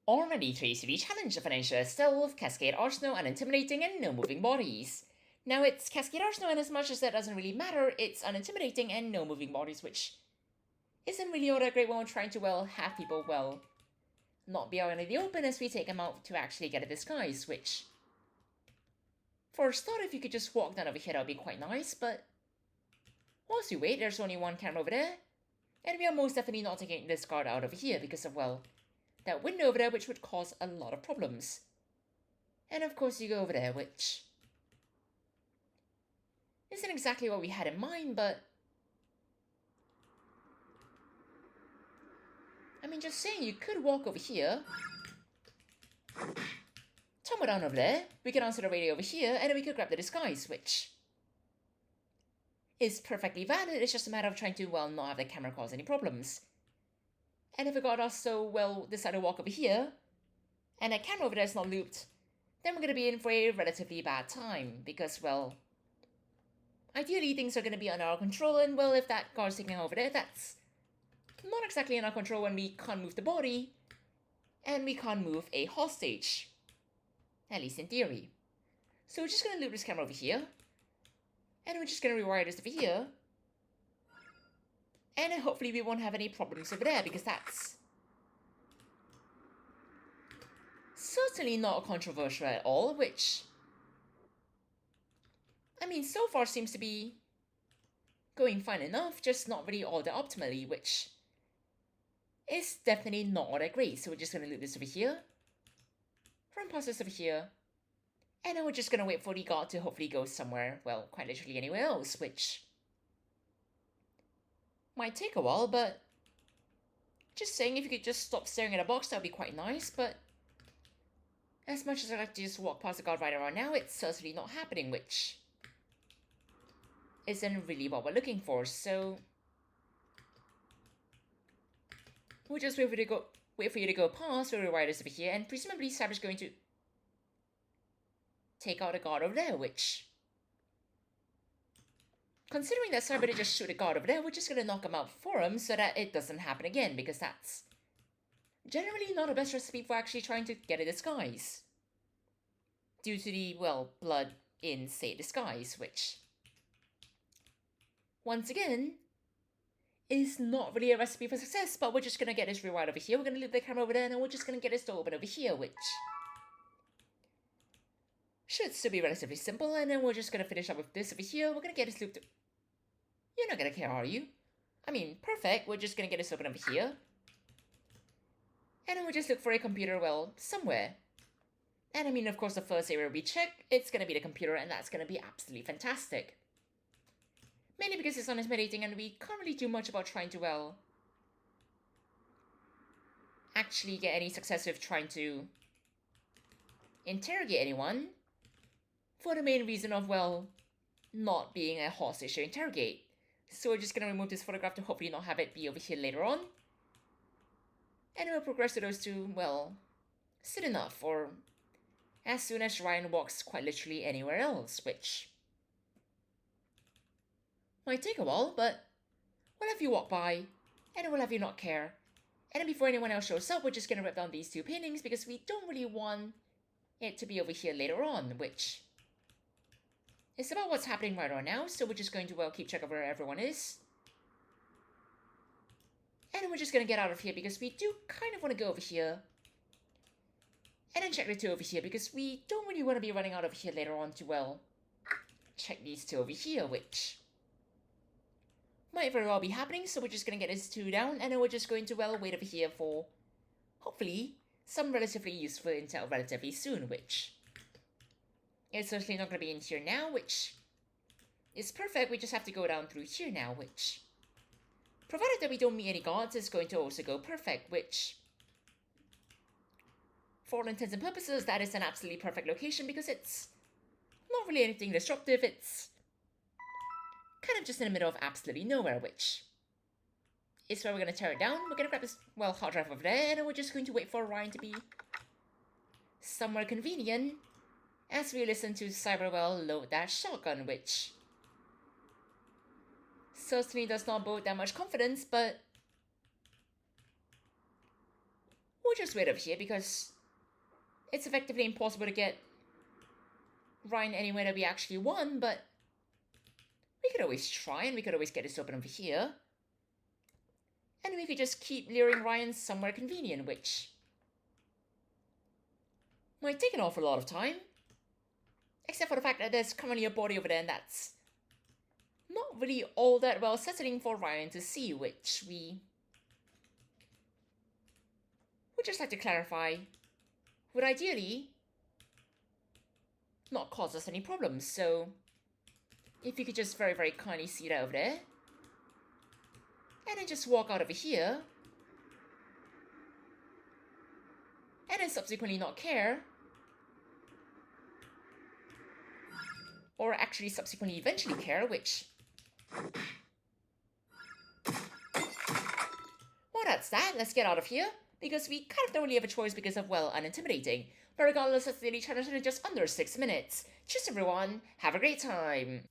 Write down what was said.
Already Tracy challenged the Financier stealth, Cascade Arsenal, Unintimidating, and no moving bodies. Now it's Cascade Arsenal, and as much as that doesn't really matter, it's Unintimidating and no moving bodies, which isn't really all that great when we're trying to, have people, not be out in the open as we take them out to actually get a disguise, which, for a start, if you could just walk down over here, that would be quite nice, but whilst we wait, there's only one camera over there, and we are most definitely not taking this guard out over here because of, that window over there, which would cause a lot of problems. And of course you go over there, which isn't exactly what we had in mind, but I mean, just saying, you could walk over here, tumble down over there, we could answer the radio over here, and then we could grab the disguise, which is perfectly valid. It's just a matter of trying to, not have the camera cause any problems. And if a guard also, decide to walk over here, and that camera over there is not looped, then we're going to be in for a relatively bad time, because, ideally things are going to be under our control, and, if that guard's taking over there, that's not exactly in our control when we can't move the body, and we can't move a hostage. At least in theory. So we're just going to loop this camera over here, and we're just going to rewire this over here, and then hopefully we won't have any problems over there, because that's certainly not controversial at all, which, I mean, so far seems to be going fine enough, just not really all that optimally, which is definitely not all that great. So we're just going to loop this over here, run past this over here, and then we're just going to wait for the guard to hopefully go somewhere, quite literally anywhere else, which might take a while, but just saying, if you could just stop staring at a box, that would be quite nice. But as much as I like to just walk past the guard right around now, it's certainly not happening, which isn't really what we're looking for. So we'll just wait for you to go past, we'll rewire this over here, and presumably Cyber's going to take out a guard over there, which, considering that Cyber did just shoot a guard over there, we're just going to knock him out for him so that it doesn't happen again, because that's generally not the best recipe for actually trying to get a disguise. Due to the, blood in, say, disguise, which, once again, is not really a recipe for success, but we're just going to get this rewired over here, we're going to leave the camera over there, and then we're just going to get this door open over here, which should still be relatively simple, and then we're just going to finish up with this over here. We're going to get this looped. You're not going to care, are you? I mean, perfect. We're just going to get this open over here. And then we'll just look for a computer, somewhere. And I mean, of course, the first area we check, it's going to be the computer, and that's going to be absolutely fantastic. Mainly because it's unintimidating, and we can't really do much about trying to, actually get any success with trying to interrogate anyone. For the main reason of, not being a hostage to interrogate. So we're just going to remove this photograph to hopefully not have it be over here later on. And we'll progress to those two, soon enough, or as soon as Ryan walks quite literally anywhere else, which might take a while, but we'll have you walk by, and we'll have you not care. And then before anyone else shows up, we're just going to rip down these two paintings, because we don't really want it to be over here later on, which it's about what's happening right on now, so we're just going to, keep track of where everyone is. And then we're just going to get out of here, because we do kind of want to go over here. And then check the two over here, because we don't really want to be running out over here later on to, check these two over here, which might very well be happening. So we're just going to get these two down, and then we're just going to, wait over here for, hopefully, some relatively useful intel relatively soon, which it's certainly not going to be in here now, which is perfect. We just have to go down through here now, which, provided that we don't meet any guards, is going to also go perfect, which, for all intents and purposes, that is an absolutely perfect location, because it's not really anything disruptive. It's kind of just in the middle of absolutely nowhere, which is where we're going to tear it down. We're going to grab this, hard drive over there, and then we're just going to wait for Ryan to be somewhere convenient as we listen to Cyberwell load that shotgun, which certainly does not bode that much confidence, but we'll just wait over here because it's effectively impossible to get Ryan anywhere that we actually want, but we could always try and we could always get this open over here. And we could just keep luring Ryan somewhere convenient, which might take an awful lot of time. Except for the fact that there's currently a body over there and that's not really all that well settling for Ryan to see, which we would just like to clarify would ideally not cause us any problems. So if you could just very, very kindly see that over there. And then just walk out over here. And then subsequently not care. Or actually subsequently eventually care, which... Well, that's that. Let's get out of here. Because we kind of don't really have a choice because of, well, unintimidating. But regardless, let's daily challenge in just under 6 minutes. Cheers everyone. Have a great time.